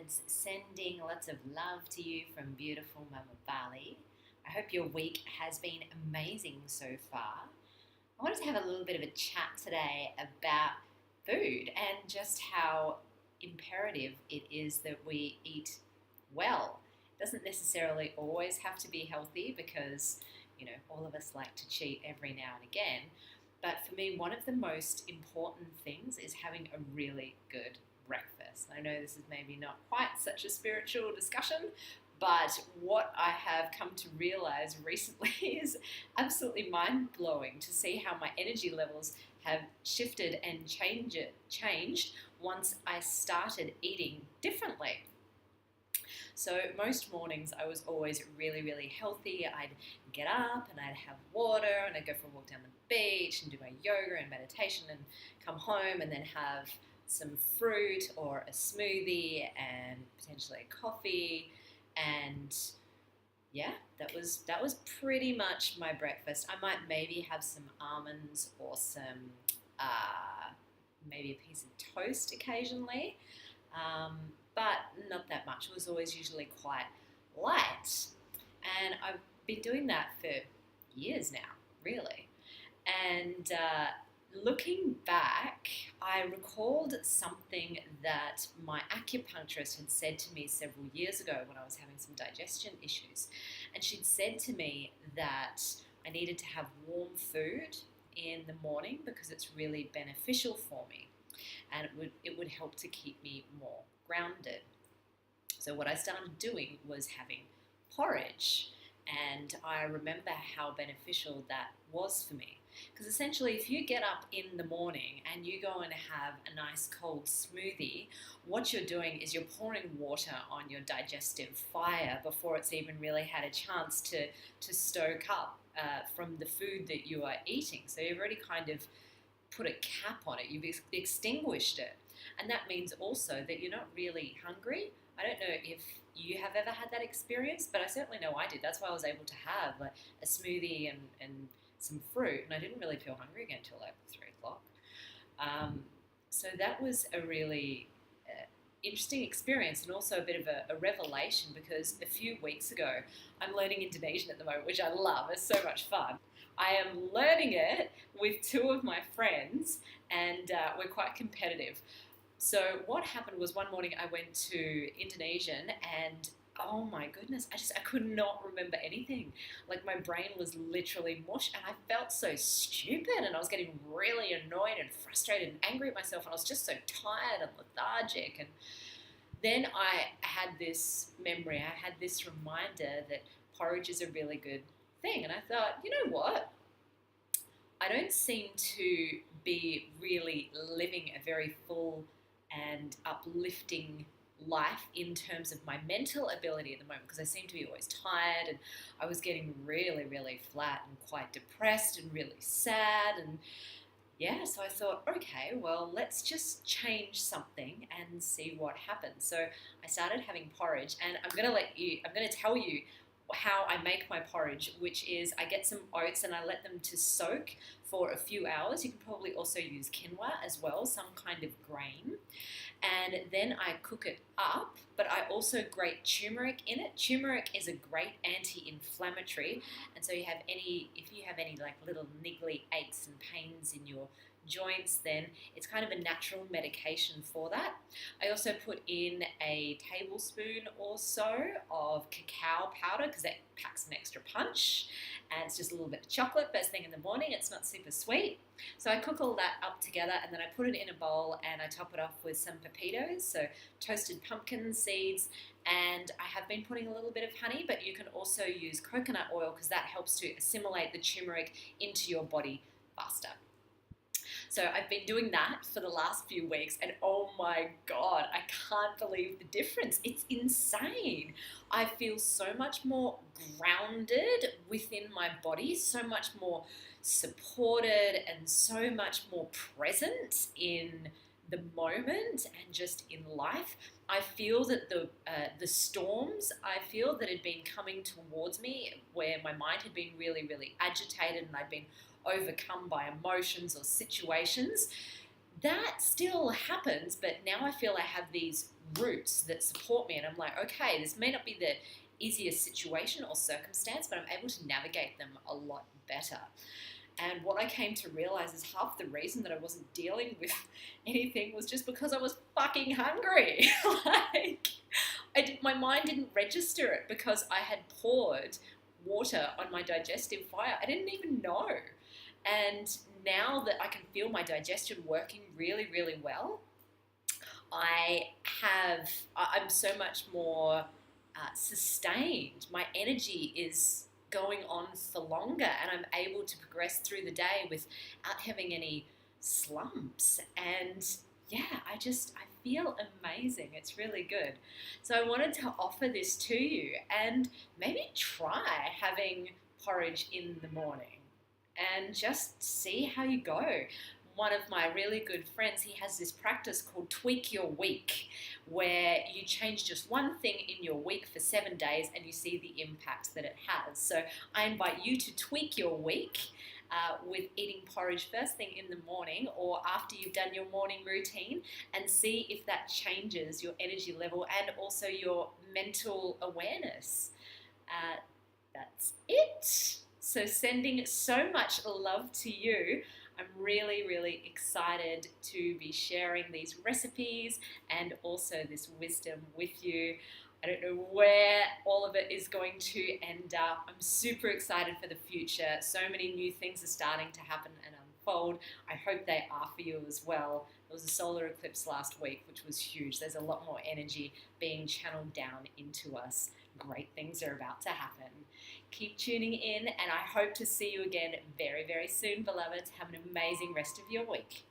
words, sending lots of love to you from beautiful Mama Bali. I hope your week has been amazing so far. I wanted to have a little bit of a chat today about food and just how imperative it is that we eat well. It doesn't necessarily always have to be healthy because, all of us like to cheat every now and again. But for me, one of the most important things is having a really good breakfast. I know this is maybe not quite such a spiritual discussion, but what I have come to realize recently is absolutely mind blowing to see how my energy levels have shifted and changed once I started eating differently. So most mornings I was always really, really healthy. I'd get up and I'd have water and I'd go for a walk down the beach and do my yoga and meditation and come home and then have some fruit or a smoothie and potentially a coffee. And yeah, that was pretty much my breakfast. I might maybe have some almonds or some maybe a piece of toast occasionally, but not that much. It was always usually quite light, and I've been doing that for years now, really. And looking back, I recalled something that my acupuncturist had said to me several years ago when I was having some digestion issues. And she'd said to me that I needed to have warm food in the morning because it's really beneficial for me and it would help to keep me more grounded. So what I started doing was having porridge, and I remember how beneficial that was for me. Because essentially, if you get up in the morning and you go and have a nice cold smoothie, what you're doing is you're pouring water on your digestive fire before it's even really had a chance to stoke up from the food that you are eating. So you've already kind of put a cap on it, you've extinguished it. And that means also that you're not really hungry. I don't know if you have ever had that experience, but I certainly know I did. That's why I was able to have like a smoothie and some fruit, and I didn't really feel hungry again until like 3 o'clock. So that was a really interesting experience and also a bit of a revelation because a few weeks ago, I'm learning Indonesian at the moment, which I love. It's so much fun. I am learning it with 2 of my friends, and we're quite competitive. So what happened was one morning I went to Indonesian and oh my goodness, I could not remember anything. Like my brain was literally mush and I felt so stupid and I was getting really annoyed and frustrated and angry at myself and I was just so tired and lethargic. And then I had this memory, I had this reminder that porridge is a really good thing. And I thought, you know what? I don't seem to be really living a very full and uplifting life in terms of my mental ability at the moment because I seem to be always tired and I was getting really, really flat and quite depressed and really sad. And yeah, so I thought, okay, well, let's just change something and see what happens. So I started having porridge, and I'm going to tell you how I make my porridge, which is I get some oats and I let them to soak for a few hours. You can probably also use quinoa as well, some kind of grain. And then I cook it up, but I also grate turmeric in it. Turmeric is a great anti-inflammatory, and so if you have any like little niggly aches and pains in your joints, then it's kind of a natural medication for that. I also put in a tablespoon or so of cacao powder because that packs an extra punch, and it's just a little bit of chocolate first thing in the morning. It's not super sweet. So I cook all that up together and then I put it in a bowl and I top it off with some pepitos, so toasted pumpkin seeds, and I have been putting a little bit of honey, but you can also use coconut oil because that helps to assimilate the turmeric into your body faster. So I've been doing that for the last few weeks and oh my God, I can't believe the difference. It's insane. I feel so much more grounded within my body, so much more supported and so much more present in the moment and just in life. I feel that the storms I feel that had been coming towards me, where my mind had been really, really agitated and I'd been overcome by emotions or situations, that still happens, but now I feel I have these roots that support me, and I'm like, okay, this may not be the easiest situation or circumstance, but I'm able to navigate them a lot better. And what I came to realize is half the reason that I wasn't dealing with anything was just because I was fucking hungry. Like, my mind didn't register it because I had poured water on my digestive fire. I didn't even know. And now that I can feel my digestion working really, really well, I'm so much more sustained. My energy is going on for longer, and I'm able to progress through the day without having any slumps. And yeah, I feel amazing. It's really good. So I wanted to offer this to you, and maybe try having porridge in the morning and just see how you go. One of my really good friends, he has this practice called Tweak Your Week, where you change just one thing in your week for 7 days and you see the impact that it has. So I invite you to tweak your week with eating porridge first thing in the morning or after you've done your morning routine, and see if that changes your energy level and also your mental awareness. That's it. So sending so much love to you. I'm really, really excited to be sharing these recipes and also this wisdom with you. I don't know where all of it is going to end up. I'm super excited for the future. So many new things are starting to happen and unfold. I hope they are for you as well. There was a solar eclipse last week, which was huge. There's a lot more energy being channeled down into us. Great things are about to happen. Keep tuning in, and I hope to see you again very, very soon, beloveds. Have an amazing rest of your week.